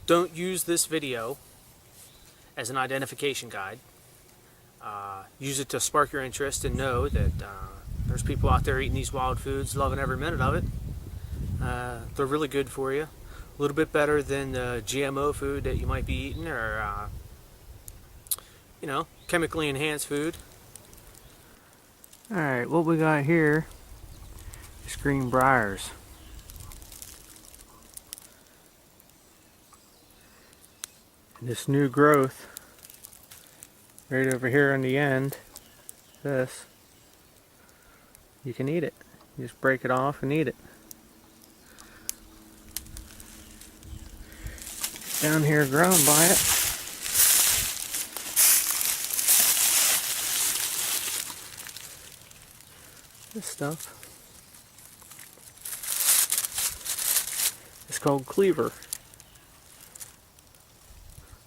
Don't use this video as an identification guide. Use it to spark your interest and know that there's people out there eating these wild foods, loving every minute of it. They're really good for you. A little bit better than the GMO food that you might be eating, or chemically enhanced food. Alright, what we got here is green briars. This new growth right over here on the end, this, you can eat it. You just break it off and eat it. Down here grown by it. This stuff is called cleaver.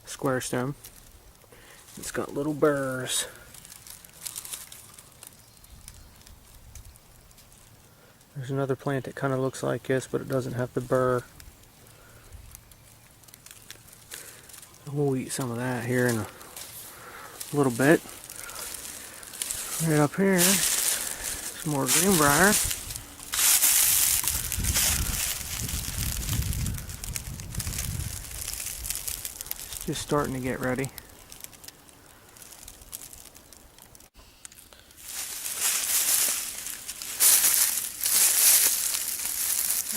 Square stem. It's got little burrs. There's another plant that kind of looks like this, but it doesn't have the burr. We'll eat some of that here in a little bit. Right up here, some more greenbrier. It's just starting to get ready.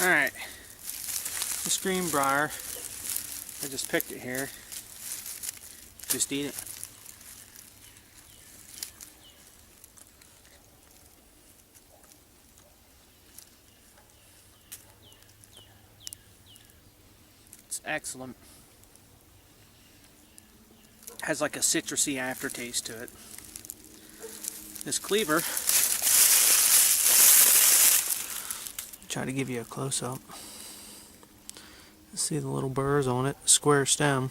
Alright, this greenbrier, I just picked it here. Just eat it. It's excellent. Has like a citrusy aftertaste to it. This cleaver, try to give you a close-up. See the little burrs on it, square stem.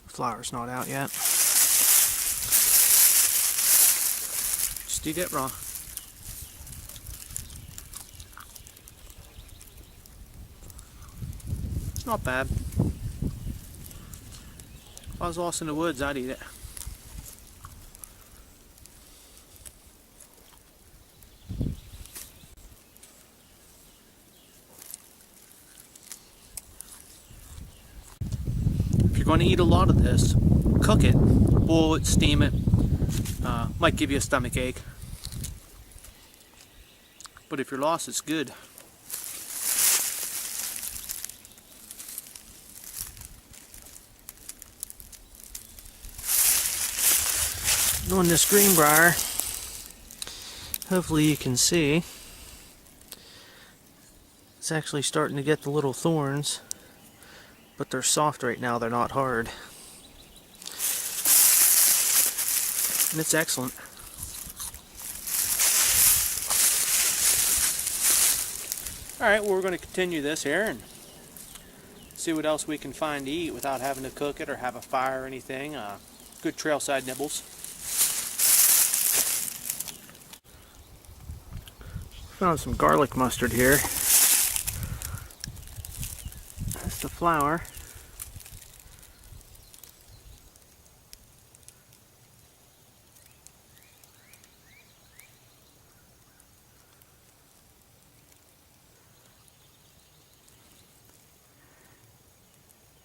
Flower's not out yet. Just eat it raw. It's not bad. If I was lost in the woods, I'd eat it. If you're going to eat a lot of this, cook it, boil it, steam it. Might give you a stomach ache. But if you're lost, it's good. On this greenbrier, hopefully you can see, it's actually starting to get the little thorns, but they're soft right now, they're not hard. And it's excellent. Alright, well, we're going to continue this here and see what else we can find to eat without having to cook it or have a fire or anything. Good trailside nibbles. Found some garlic mustard here. That's the flower.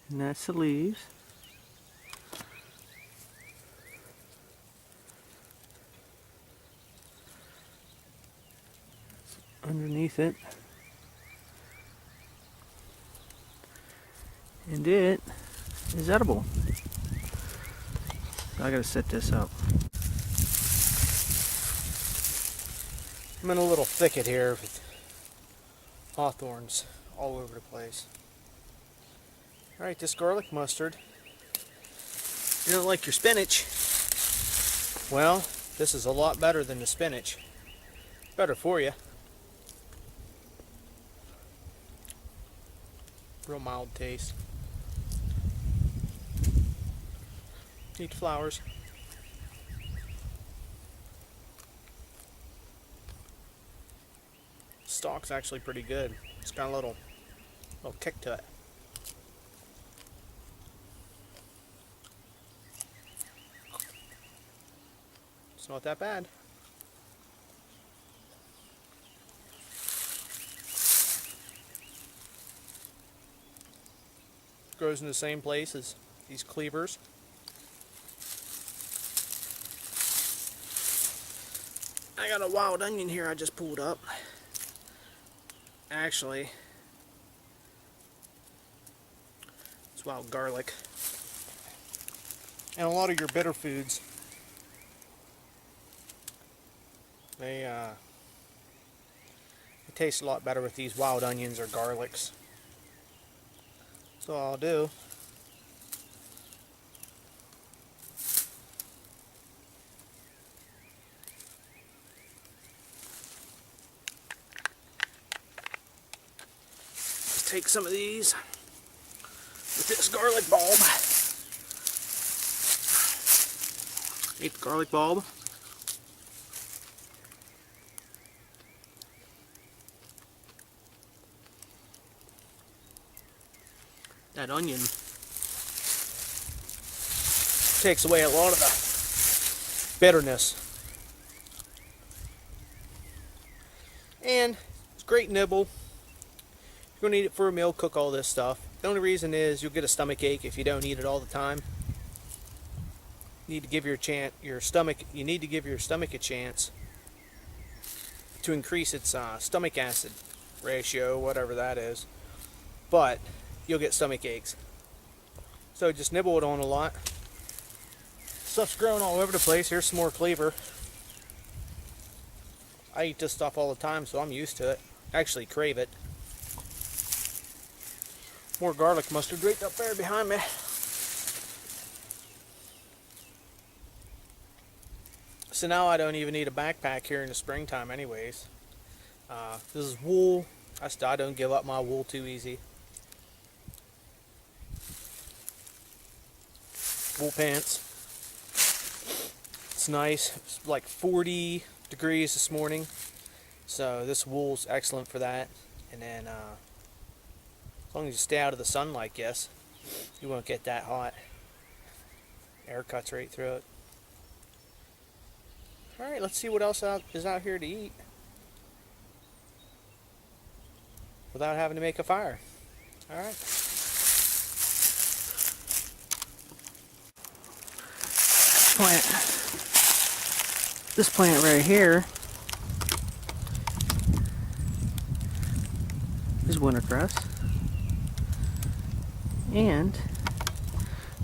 And that's the leaves. Underneath it. And it is edible. I gotta set this up. I'm in a little thicket here with hawthorns all over the place. Alright, this garlic mustard. You don't like your spinach? Well, this is a lot better than the spinach. Better for you. Real mild taste. Eat flowers. Stalk's actually pretty good. It's got a little kick to it. It's not that bad. Grows in the same place as these cleavers. I got a wild onion here I just pulled up. Actually, it's wild garlic. And a lot of your bitter foods, they taste a lot better with these wild onions or garlics. So I'll do. Take some of these with this garlic bulb. Eat the garlic bulb. That onion takes away a lot of the bitterness. And it's a great nibble. You're going to eat it for a meal, cook all this stuff. The only reason is you'll get a stomach ache if you don't eat it all the time. You need to give your stomach a chance to increase its stomach acid ratio, whatever that is. But you'll get stomach aches. So just nibble it on a lot. Stuff's growing all over the place. Here's some more cleaver. I eat this stuff all the time, so I'm used to it. I actually crave it. More garlic mustard right up there behind me. So now I don't even need a backpack here in the springtime anyways. This is wool. I don't give up my wool too easy. Wool pants. It's nice. It's like 40 degrees this morning. So this wool's excellent for that. And then as long as you stay out of the sunlight, yes, you won't get that hot. Air cuts right through it. Alright, let's see what else is out here to eat without having to make a fire. Alright. This plant right here is wintercress. And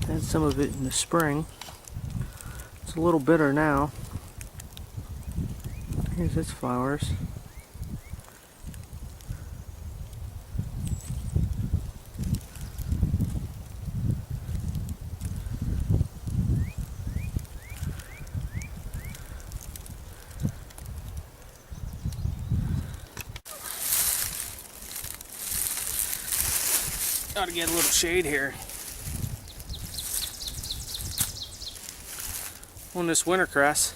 had some of it in the spring. It's a little bitter now. Here's its flowers. Got to get a little shade here on this wintercress.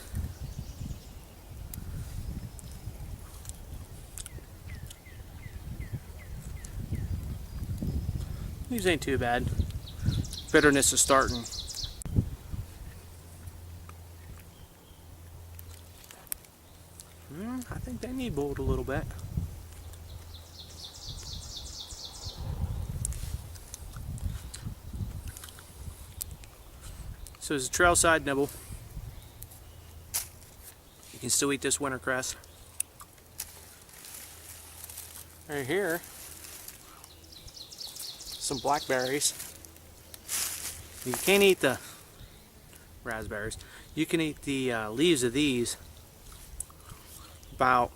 These ain't too bad. Bitterness is starting. I think they need boiled a little bit. So it's a trail side nibble. You can still eat this wintercress. Right here, some blackberries. You can't eat the raspberries. You can eat the leaves of these. About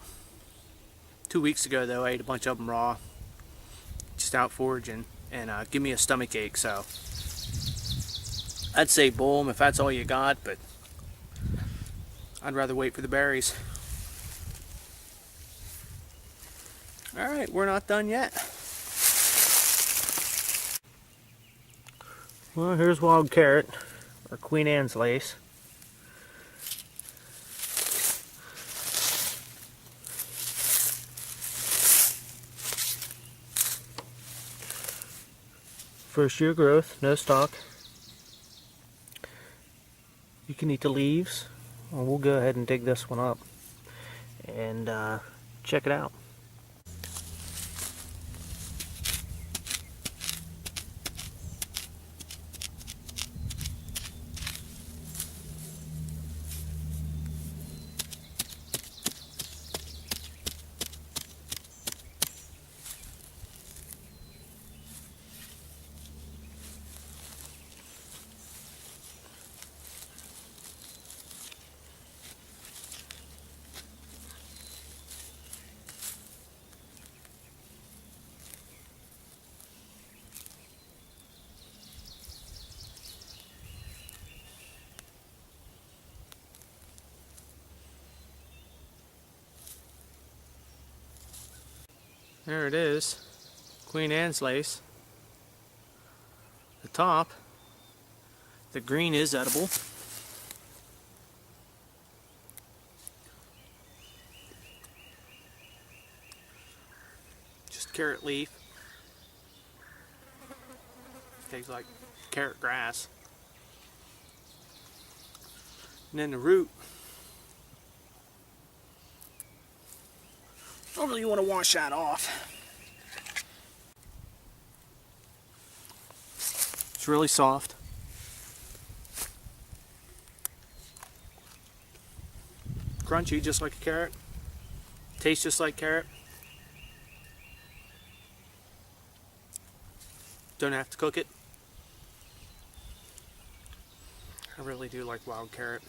2 weeks ago though, I ate a bunch of them raw, just out foraging, and give me a stomach ache, so I'd say boil them if that's all you got, but I'd rather wait for the berries. Alright, we're not done yet. Well, here's wild carrot, or Queen Anne's lace. First year growth, no stalk. You can eat the leaves, Well, we'll go ahead and dig this one up and check it out. There it is, Queen Anne's lace. The top, the green is edible. Just carrot leaf. Tastes like carrot grass. And then the root. Normally you want to wash that off. It's really soft. Crunchy, just like a carrot. Tastes just like carrot. Don't have to cook it. I really do like wild carrot.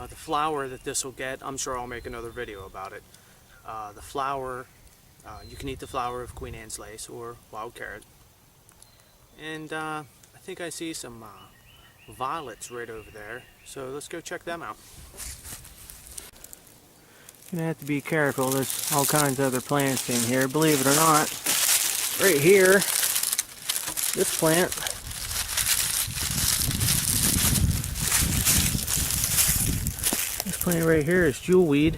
The flour that this will get, I'm sure I'll make another video about it. The flour, you can eat the flour of Queen Anne's lace or wild carrot. And I think I see some violets right over there, so let's go check them out. You're gonna have to be careful, there's all kinds of other plants in here, believe it or not. Right here, this plant, right here is jewelweed.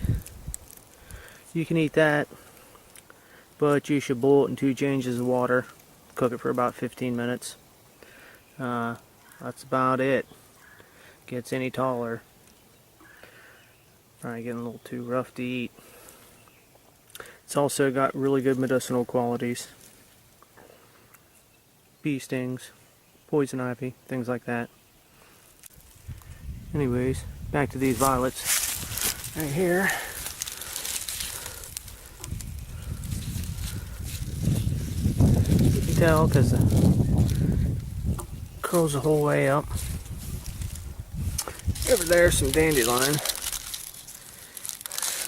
You can eat that, but you should boil it in 2 changes of water. Cook it for about 15 minutes. That's about it. Gets any taller. Probably getting a little too rough to eat. It's also got really good medicinal qualities. Bee stings, poison ivy, things like that. Anyways, back to these violets. Right here. You can tell because it curls the whole way up. Over there, some dandelion.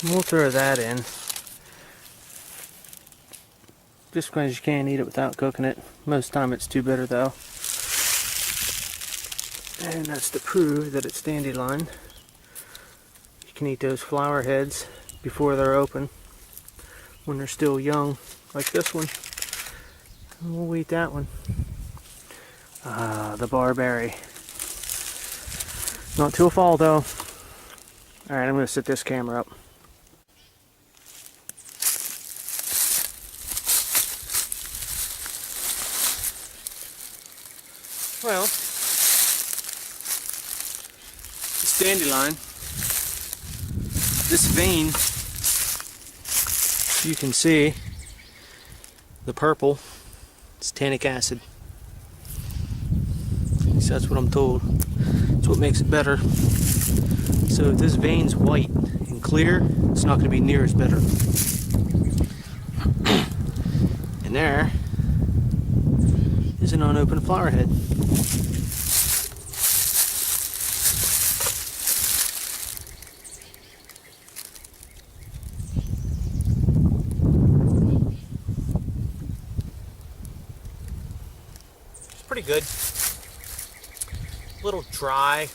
We'll throw that in. Just because you can't eat it without cooking it. Most of the time it's too bitter though. And that's to prove that it's dandelion. You can eat those flower heads before they're open, when they're still young, like this one. And we'll eat that one. The barberry. Not till fall though. Alright, I'm going to set this camera up. Well, this dandelion, this vein, you can see the purple, it's tannic acid. At least that's what I'm told. That's what makes it better. So if this vein's white and clear, it's not going to be near as bitter. And there is an unopened flower head. Pretty good. A little dry,